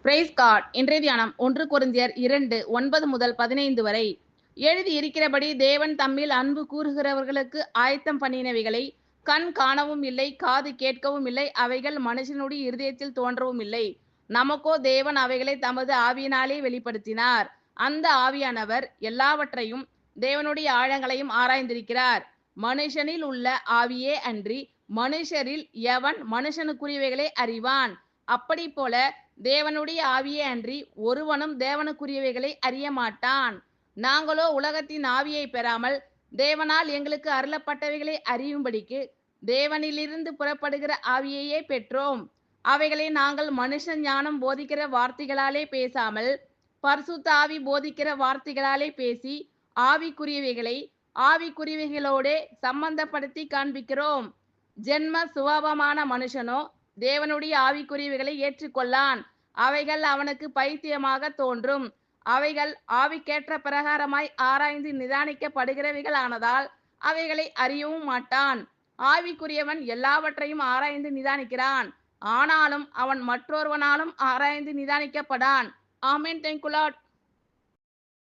Price God. இன்றைய தியானம் 1 கொரிந்தியர் 2:9 முதல் 15 வரை. எழுதி இருக்கிறபடி தேவன் தம்மில் அன்பு கூறுகிறவர்களுக்கு ஆயத்தம் பண்ணினவைகளை கண் காணவும் இல்லை, காது கேட்கவும் இல்லை, அவைகள் மனுஷனுடைய இருதயத்தில் தோன்றவும் இல்லை. நமக்கோ தேவன் அவைகளை தமது ஆவியினாலே வெளிப்படுத்தினார். அந்த ஆவியானவர் எல்லாவற்றையும் தேவனுடைய ஆழங்களையும் ஆராய்ந்திருக்கிறார். மனுஷனில் உள்ள ஆவியே அன்றி மனுஷரில் எவன் மனுஷனுக்குரியவைகளை அறிவான்? அப்படி போல தேவனுடைய ஆவியே அன்றி ஒருவனும் தேவனுக்குரியவைகளை அறிய மாட்டான். நாங்களோ உலகத்தின் ஆவியை பெறாமல் தேவனால் எங்களுக்கு அருளப்பட்டவைகளை அறியும்படிக்கு தேவனிலிருந்து புறப்படுகிற ஆவியையே பெற்றோம். அவைகளை நாங்கள் மனுஷ ஞானம் போதிக்கிற வார்த்தைகளாலே பேசாமல் பரிசுத்த ஆவி போதிக்கிற வார்த்தைகளாலே பேசி ஆவிக்குரியவைகளை ஆவிக்குரியவைகளோடே சம்பந்தப்படுத்தி காண்பிக்கிறோம். ஜென்ம சுபாவமான மனுஷனோ தேவனுடைய ஆவிக்குரியவைகளை ஏற்றுக்கொள்ளான். அவைகள் அவனுக்கு பைத்தியமாக தோன்றும். அவைகள் ஆவிக்கேற்ற பிரகாரமாய் ஆராய்ந்து நிதானிக்கப்படுகிறவைகள் ஆனதால் அவைகளை அறியவும் மாட்டான். ஆவிக்குரியவன் எல்லாவற்றையும் ஆராய்ந்து நிதானிக்கிறான். ஆனாலும் அவன் மற்றொருவனாலும் ஆராய்ந்து நிதானிக்கப்படான். ஆமென். Thank you Lord.